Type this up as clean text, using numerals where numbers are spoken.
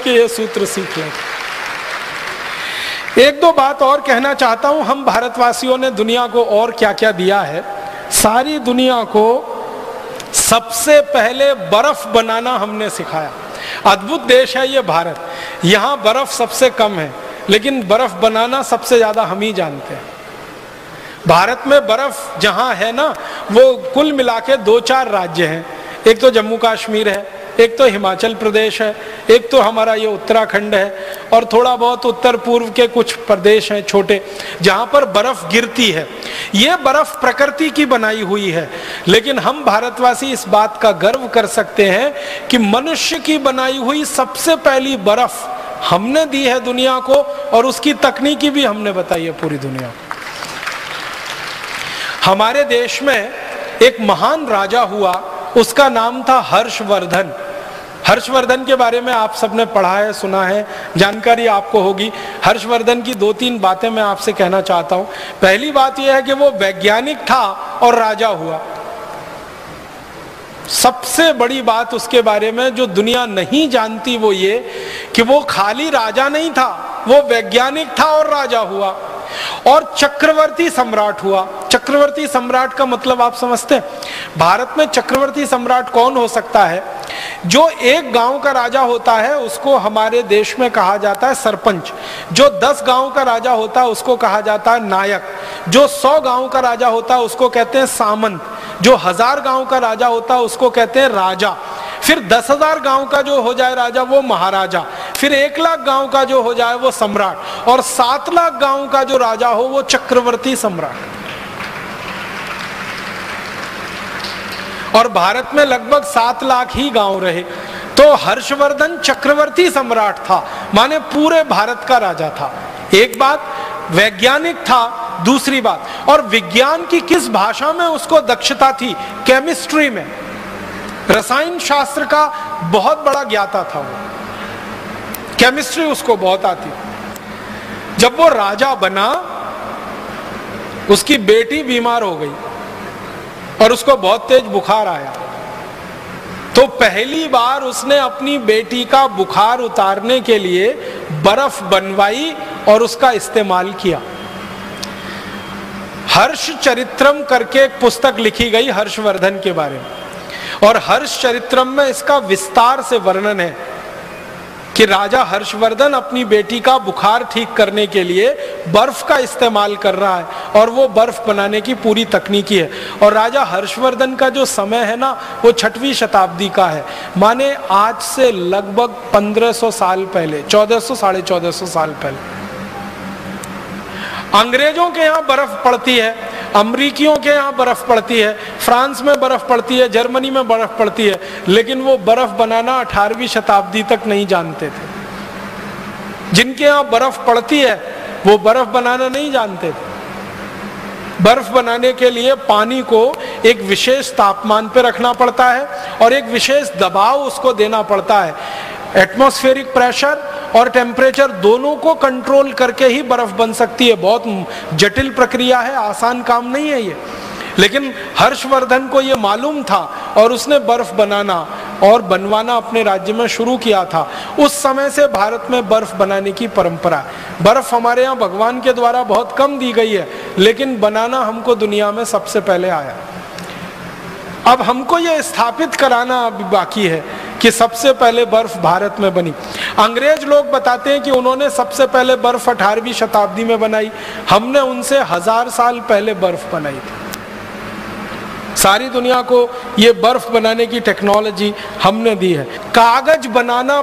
के ये सूत्र सीख लें। एक दो बात और कहना चाहता हूं। हम भारतवासियों ने दुनिया को और क्या क्या दिया है। सारी दुनिया को सबसे पहले बर्फ बनाना हमने सिखाया। अद्भुत देश है ये भारत। यहाँ बर्फ सबसे कम है, लेकिन बर्फ बनाना सबसे ज्यादा हम ही जानते हैं। भारत में बर्फ जहां है ना, वो कुल मिला के 2-4 राज्य हैं। एक तो जम्मू कश्मीर है, एक तो हिमाचल प्रदेश है, एक तो हमारा ये उत्तराखंड है, और थोड़ा बहुत उत्तर पूर्व के कुछ प्रदेश हैं छोटे, जहां पर बर्फ गिरती है। ये बर्फ प्रकृति की बनाई हुई है, लेकिन हम भारतवासी इस बात का गर्व कर सकते हैं कि मनुष्य की बनाई हुई सबसे पहली बर्फ हमने दी है दुनिया को, और उसकी तकनीकी भी हमने बताई है पूरी दुनिया को। हमारे देश में एक महान राजा हुआ, उसका नाम था हर्षवर्धन। हर्षवर्धन के बारे में आप सबने पढ़ा है, सुना है, जानकारी आपको होगी। हर्षवर्धन की 2-3 बातें मैं आपसे कहना चाहता हूं। पहली बात यह है कि वो वैज्ञानिक था और राजा हुआ। सबसे बड़ी बात उसके बारे में जो दुनिया नहीं जानती वो ये कि वो खाली राजा नहीं था, वो वैज्ञानिक था और राजा हुआ, और चक्रवर्ती सम्राट हुआ। चक्रवर्ती सम्राट का मतलब आप समझते हैं? भारत में चक्रवर्ती सम्राट कौन हो सकता है? जो एक गांव का राजा होता है उसको हमारे देश में कहा जाता है सरपंच। जो 10 गांव का राजा होता है उसको कहा जाता है नायक। जो 100 गांव का राजा होता है उसको कहते हैं सामंत। जो 1000 गांव का राजा होता है उसको कहते हैं राजा। फिर 10,000 गांव का जो हो जाए राजा वो महाराजा। फिर 1 लाख गांव का जो हो जाए वो सम्राट, और 7 लाख गांव का जो राजा हो वो चक्रवर्ती सम्राट। और भारत में लगभग 7 लाख ही गांव रहे, तो हर्षवर्धन चक्रवर्ती सम्राट था, माने पूरे भारत का राजा था। एक बात, वैज्ञानिक था। दूसरी बात, और विज्ञान की किस भाषा में उसको दक्षता थी? केमिस्ट्री में, रसायन शास्त्र का बहुत बड़ा ज्ञाता था वो। केमिस्ट्री उसको बहुत आती। जब वो राजा बना, उसकी बेटी बीमार हो गई और उसको बहुत तेज बुखार आया, तो पहली बार उसने अपनी बेटी का बुखार उतारने के लिए बर्फ बनवाई और उसका इस्तेमाल किया। हर्ष चरित्रम करके एक पुस्तक लिखी गई हर्षवर्धन के बारे में, और हर्ष चरित्रम में इसका विस्तार से वर्णन है कि राजा हर्षवर्धन अपनी बेटी का बुखार ठीक करने के लिए बर्फ का इस्तेमाल कर रहा है, और वो बर्फ बनाने की पूरी तकनीकी है। और राजा हर्षवर्धन का जो समय है ना, वो 6वीं शताब्दी का है, माने आज से लगभग 1500 साल पहले, 1400 साढ़े 1400 साल पहले। अंग्रेजों के यहाँ बर्फ पड़ती है, अमरीकियों के यहाँ बर्फ पड़ती है, फ्रांस में बर्फ पड़ती है, जर्मनी में बर्फ पड़ती है, लेकिन वो बर्फ बनाना 18वीं शताब्दी तक नहीं जानते थे। जिनके यहाँ बर्फ पड़ती है वो बर्फ बनाना नहीं जानते थे। बर्फ बनाने के लिए पानी को एक विशेष तापमान पर रखना पड़ता है और एक विशेष दबाव उसको देना पड़ता है। एटमॉस्फेरिक प्रेशर और टेम्परेचर दोनों को कंट्रोल करके ही बर्फ बन सकती है। बहुत जटिल प्रक्रिया है, आसान काम नहीं है ये, लेकिन हर्षवर्धन को ये मालूम था और उसने बर्फ बनाना और बनवाना अपने राज्य में शुरू किया था। उस समय से भारत में बर्फ बनाने की परंपरा है। बर्फ हमारे यहाँ भगवान के द्वारा बहुत कम दी गई है, लेकिन बनाना हमको दुनिया में सबसे पहले आया। अब हमको ये स्थापित कराना अभी बाकी है कि सबसे पहले बर्फ भारत में बनी। अंग्रेज लोग बताते हैं कि उन्होंने सबसे पहले बर्फ 18वीं शताब्दी में बनाई, हमने उनसे 1000 साल पहले बर्फ बनाई थी। सारी दुनिया को ये बर्फ बनाने की टेक्नोलॉजी हमने दी है। कागज बनाना